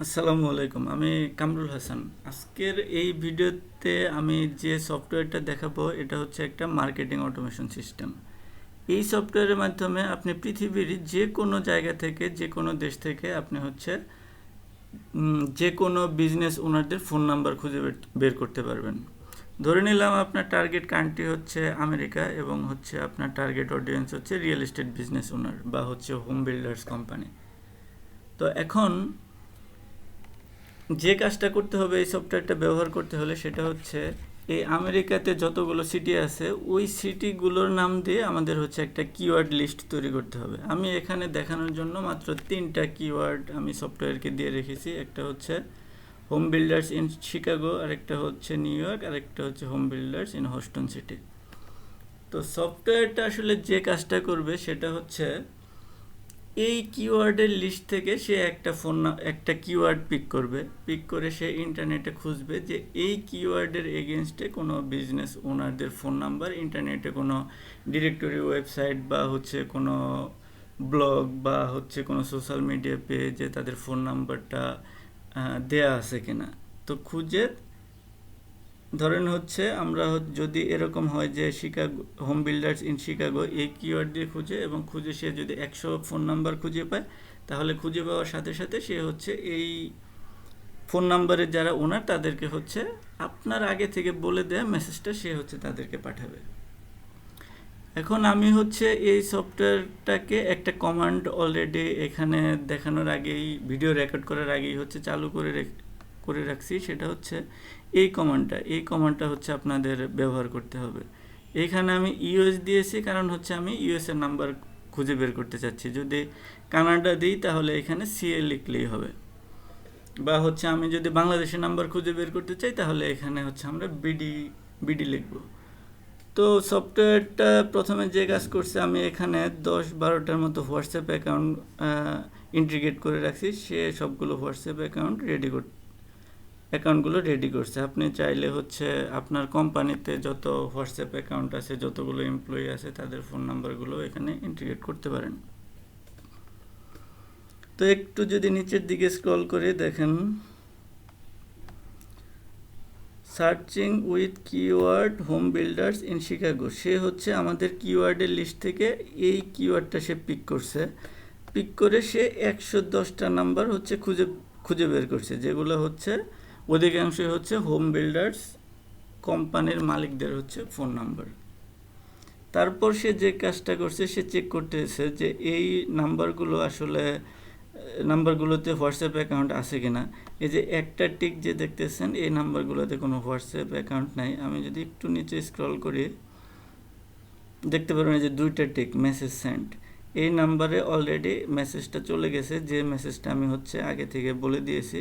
আসসালামু আলাইকুম, আমি কামরুল হাসান। আজকের এই ভিডিওতে আমি যে সফটওয়্যারটা দেখাবো এটা হচ্ছে একটা মার্কেটিং অটোমেশন সিস্টেম। এই সফটওয়্যারের মাধ্যমে আপনি পৃথিবীর যে কোনো জায়গা থেকে, যে কোনো দেশ থেকে আপনি হচ্ছে যে কোনো বিজনেস ওনারদের ফোন নাম্বার খুঁজে বের করতে পারবেন। ধরে নিলাম আপনার টার্গেট কান্ট্রি হচ্ছে আমেরিকা এবং হচ্ছে আপনার টার্গেট অডিয়েন্স হচ্ছে রিয়েল এস্টেট বিজনেস ওনার বা হচ্ছে হোম বিল্ডার্স কোম্পানি। তো এখন যে কাজটা করতে হবে এই সফটওয়্যারটা ব্যবহার করতে হলে সেটা হচ্ছে এই আমেরিকাতে যতগুলো সিটি আছে ওই সিটিগুলোর নাম দিয়ে আমাদের হচ্ছে একটা কিওয়ার্ড লিস্ট তৈরি করতে হবে। আমি এখানে দেখানোর জন্য মাত্র 3টা কিওয়ার্ড আমি সফটওয়্যারকে দিয়ে রেখেছি। একটা হচ্ছে হোম বিল্ডার্স ইন শিকাগো, আরেকটা হচ্ছে নিউ ইয়র্ক, আরেকটা হচ্ছে হোম বিল্ডার্স ইন হস্টন সিটি। তো সফটওয়্যারটা আসলে যে কাজটা করবে সেটা হচ্ছে এই কিওয়ার্ডের লিস্ট থেকে সে একটা কিওয়ার্ড পিক করে সে ইন্টারনেটে খুঁজবে যে এই কিওয়ার্ডের এগেনস্টে কোনো বিজনেস ওনারদের ফোন নাম্বার ইন্টারনেটে কোনো ডিরেক্টরি ওয়েবসাইট বা হচ্ছে কোনো ব্লগ বা হচ্ছে কোনো সোশ্যাল মিডিয়া পেজে তাদের ফোন নাম্বারটা দেয়া আছে কিনা। তো খুঁজে ধরেন হচ্ছে আমরা যদি এরকম হয় যে Chicago home builders in Chicago এই কিওয়ার্ড দিয়ে খুঁজে এবং খুঁজে সে যদি 100 ফোন নাম্বার খুঁজে পায়, তাহলে খুঁজে পাওয়ার সাথে সাথে সে হচ্ছে এই ফোন নাম্বারের যারা ওনার তাদেরকে হচ্ছে আপনার আগে থেকে বলে দেয়া মেসেজটা সে হচ্ছে তাদেরকে পাঠাবে। এখন আমি হচ্ছে এই সফটওয়্যারটাকে একটা কমান্ড অলরেডি এখানে দেখানোর আগেই, ভিডিও রেকর্ড করার আগেই হচ্ছে চালু করে রাখছি। সেটা হচ্ছে এই কমান্ডটা হচ্ছে আপনাদের ব্যবহার করতে হবে। এইখানে আমি ইউএস দিয়েছি কারণ হচ্ছে আমি ইউএস এর নাম্বার খুঁজে বের করতে চাচ্ছি। যদি কানাডা দিই তাহলে এখানে সিএ লিখলেই হবে, বা হচ্ছে আমি যদি বাংলাদেশের নাম্বার খুঁজে বের করতে চাই তাহলে এখানে হচ্ছে আমরা বিডি লিখব। তো সফটওয়্যারটা প্রথমে যে কাজ করছে, আমি এখানে 10-12টার মতো হোয়াটসঅ্যাপ অ্যাকাউন্ট ইন্টিগ্রেট করে রাখছি। সে সবগুলো হোয়াটসঅ্যাপ অ্যাকাউন্টগুলো রেডি করছে। আপনি চাইলে হচ্ছে আপনার কোম্পানিতে যত হোয়াটসঅ্যাপ অ্যাকাউন্ট আছে, যতগুলো এমপ্লয়ি আছে তাদের ফোন নাম্বারগুলো এখানে ইন্টিগ্রেট করতে পারেন। তো একটু যদি নিচের দিকে স্ক্রল করে দেখেন, searching with keyword home builders in Chicago, সে হচ্ছে আমাদের কিওয়ার্ডের লিস্ট থেকে এই কিওয়ার্ডটা সে পিক করে সে 110টা নাম্বার হচ্ছে খুঁজে বের করছে, যেগুলো হচ্ছে অধিকাংশই হচ্ছে হোম বিল্ডার্স কোম্পানির মালিকদের হচ্ছে ফোন নাম্বার। তারপর সে যে কাজটা করছে, সে চেক করতেছে যে এই নাম্বারগুলোতে হোয়াটসঅ্যাপ অ্যাকাউন্ট আছে কিনা। এই যে একটা টিক যে দেখতেছেন, এই নাম্বারগুলোতে কোনো হোয়াটসঅ্যাপ অ্যাকাউন্ট নাই। আমি যদি একটু নিচে স্ক্রল করি দেখতে পারবেন যে 2টা টিক, মেসেজ সেন্ড। এই নাম্বারে অলরেডি মেসেজটা চলে গেছে, যে মেসেজটা আমি হচ্ছে আগে থেকে বলে দিয়েছি,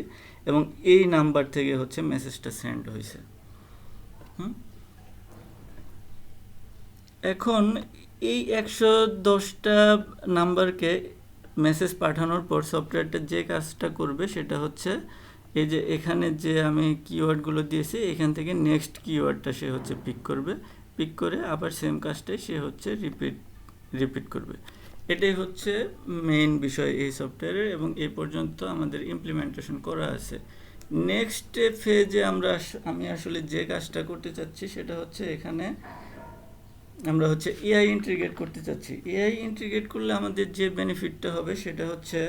এবং এই নাম্বার থেকে হচ্ছে মেসেজটা সেন্ড হয়েছে। এখন এই 110টা নাম্বারকে মেসেজ পাঠানোর পর সফটওয়্যারটা যে কাজটা করবে সেটা হচ্ছে এই যে এখানে যে আমি কিওয়ার্ডগুলো দিয়েছি এখান থেকে নেক্সট কিওয়ার্ডটা সে হচ্ছে পিক করে আবার সেম কাজটাই সে হচ্ছে রিপিট করবে। এটাই হচ্ছে মেইন বিষয় এই সফটওয়্যারের, এবং এই পর্যন্ত আমাদের ইমপ্লিমেন্টেশন করা আছে। নেক্সট ফেজে আমি আসলে যে কাজটা করতে চাচ্ছি সেটা হচ্ছে এখানে আমরা হচ্ছে এআই ইন্টিগ্রেট করতে চাচ্ছি। এআই ইন্টিগ্রেট করলে আমাদের যে বেনিফিটটা হবে সেটা হচ্ছে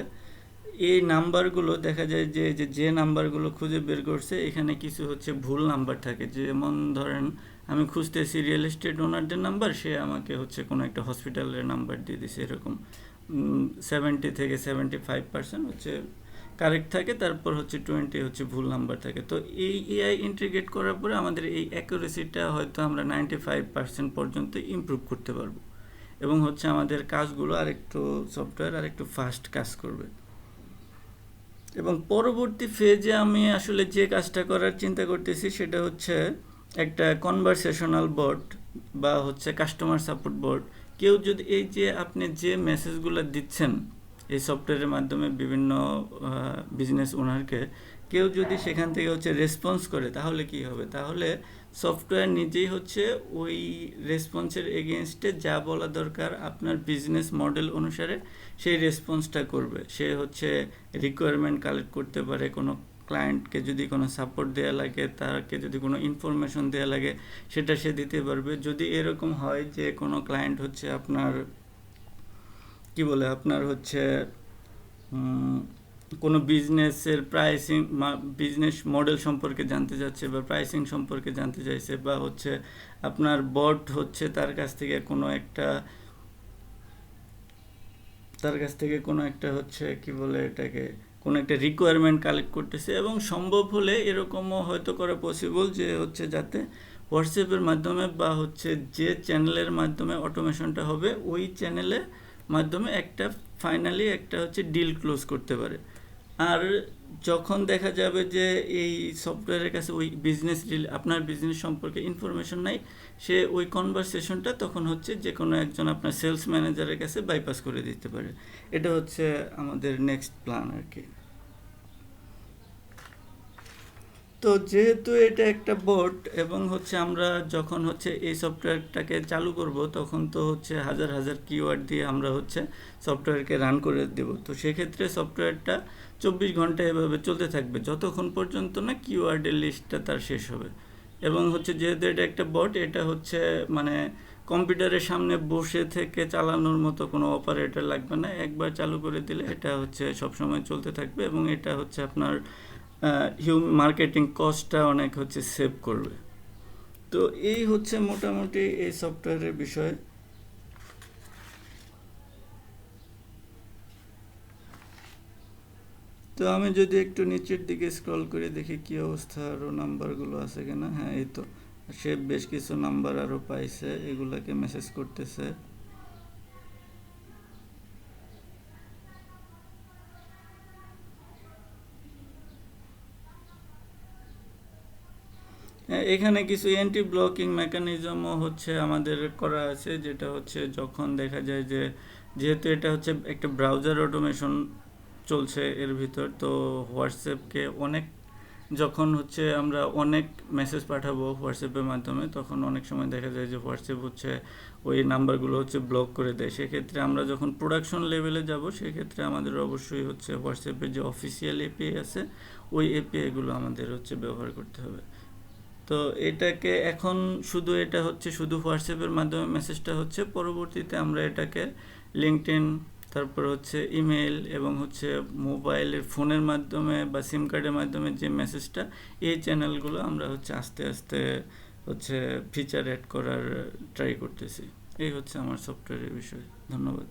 এই নাম্বারগুলো দেখা যায় যে নাম্বারগুলো খুঁজে বের করছে এখানে কিছু হচ্ছে ভুল নাম্বার থাকে। যেমন ধরেন আমি খুঁজতেছি রিয়েল এস্টেট ওনারদের নাম্বার, সে আমাকে হচ্ছে কোনো একটা হসপিটালের নাম্বার দিয়ে দিছে। এরকম 70 থেকে 75% হচ্ছে কারেক্ট থাকে, তারপর হচ্ছে 20 হচ্ছে ভুল নাম্বার থাকে। তো এই এআই ইন্টিগ্রেট করার পরে আমাদের এই অ্যাকুরেসিটা হয়তো আমরা 95% পর্যন্ত ইমপ্রুভ করতে পারবো, এবং হচ্ছে আমাদের কাজগুলো সফটওয়্যার আরেকটু ফাস্ট কাজ করবে। এবং পরবর্তী ফেজে আমি আসলে যে কাজটা করার চিন্তা করতেছি সেটা হচ্ছে একটা কনভারসেশনাল বট বা হচ্ছে কাস্টমার সাপোর্ট বট। কেউ যদি এই যে আপনি যে মেসেজগুলো দিচ্ছেন এই সফটওয়্যারের মাধ্যমে বিভিন্ন বিজনেস ওনারকে কেউ যদি সেখান থেকে হচ্ছে রেসপন্স করে তাহলে কি হবে, তাহলে সফটওয়্যার নিজেই হচ্ছে ওই রেসপন্সের এগেনস্টে যা বলা দরকার আপনার বিজনেস মডেল অনুসারে সেই রেসপন্সটা করবে। সে হচ্ছে রিকোয়ারমেন্ট কালেক্ট করতে পারে, কোনো ক্লায়েন্টকে যদি কোনো সাপোর্ট দেওয়া লাগে, তাকে যদি কোনো ইনফরমেশন দেওয়া লাগে সেটা সে দিতে পারবে। যদি এরকম হয় যে কোনো ক্লায়েন্ট হচ্ছে আপনার কি বলে আপনার হচ্ছে কোনো বিজনেসের প্রাইসিং বিজনেস মডেল সম্পর্কে জানতে চাচ্ছে বা প্রাইসিং সম্পর্কে জানতে চাইছে, বা হচ্ছে আপনার বট হচ্ছে তার কাছ থেকে কোনো একটা হচ্ছে কি বলে এটাকে কোনো একটা রিকোয়ারমেন্ট কালেক্ট করতেছে, এবং সম্ভব হলে এরকমও হয়তো করা পসিবল যে হচ্ছে যাতে হোয়াটসঅ্যাপের মাধ্যমে বা হচ্ছে যে চ্যানেলের মাধ্যমে অটোমেশনটা হবে ওই চ্যানেলের মাধ্যমে একটা ফাইনালি একটা হচ্ছে ডিল ক্লোজ করতে পারে। আর যখন দেখা যাবে যে এই সফটওয়্যারের কাছে ওই বিজনেস ডিল আপনার বিজনেস সম্পর্কে ইনফরমেশন নাই, সে ওই কনভারসেশনটা তখন হচ্ছে যে কোনো একজন আপনার সেলস ম্যানেজারের কাছে বাইপাস করে দিতে পারে। এটা হচ্ছে আমাদের নেক্সট প্ল্যান আর কি। তো যেহেতু এটা একটা বোট এবং হচ্ছে আমরা যখন হচ্ছে এই সফটওয়্যারটাকে চালু করব তখন তো হচ্ছে হাজার হাজার কিওয়ার্ড দিয়ে আমরা হচ্ছে সফটওয়্যারকে রান করে দেব। তো সেক্ষেত্রে সফটওয়্যারটা 24 ঘন্টা এভাবে চলতে থাকবে যতক্ষণ পর্যন্ত না কিওয়ার্ডের লিস্টটা তার শেষ হবে। এবং হচ্ছে যেহেতু এটা একটা বট, এটা হচ্ছে মানে কম্পিউটারের সামনে বসে থেকে চালানোর মতো কোনো অপারেটর লাগবে না। একবার চালু করে দিলে এটা হচ্ছে সবসময় চলতে থাকবে, এবং এটা হচ্ছে আপনার মার্কেটিং কস্টটা অনেক হচ্ছে সেভ করবে। তো এই হচ্ছে মোটামুটি এই সফটওয়্যারের বিষয়। তো আমি যদি একটু নিচের দিকে স্ক্রল করে দেখি কি অবস্থা, আরও নাম্বারগুলো আছে কিনা। হ্যাঁ, এই তো সে বেশ কিছু নাম্বার আরও পাইছে, এগুলাকে মেসেজ করতেছে। এখানে কিছু অ্যান্টি ব্লকিং মেকানিজমও হচ্ছে আমাদের করা আছে, যেটা হচ্ছে যখন দেখা যায় যে যেহেতু এটা হচ্ছে একটা ব্রাউজার অটোমেশন চলছে এর ভিতর, তো হোয়াটসঅ্যাপকে যখন হচ্ছে আমরা অনেক মেসেজ পাঠাবো হোয়াটসঅ্যাপের মাধ্যমে, তখন অনেক সময় দেখা যায় যে হোয়াটসঅ্যাপ হচ্ছে ওই নাম্বারগুলো হচ্ছে ব্লক করে দেয়। সেক্ষেত্রে আমরা যখন প্রোডাকশন লেভেলে যাব সেক্ষেত্রে আমাদের অবশ্যই হচ্ছে হোয়াটসঅ্যাপের যে অফিসিয়াল এপিআই আছে ওই এপিআইগুলো আমাদের হচ্ছে ব্যবহার করতে হবে। তো এটাকে এখন এটা হচ্ছে শুধু হোয়াটসঅ্যাপের মাধ্যমে মেসেজটা হচ্ছে, পরবর্তীতে আমরা এটাকে লিঙ্কডইন, তারপর হচ্ছে ইমেল এবং হচ্ছে মোবাইলের ফোনের মাধ্যমে বা সিম কার্ডের মাধ্যমে যে মেসেজটা, এই চ্যানেলগুলো আমরা হচ্ছে আস্তে আস্তে হচ্ছে ফিচার অ্যাড করার ট্রাই করতেছি। এই হচ্ছে আমার সফটওয়্যারের বিষয়। ধন্যবাদ।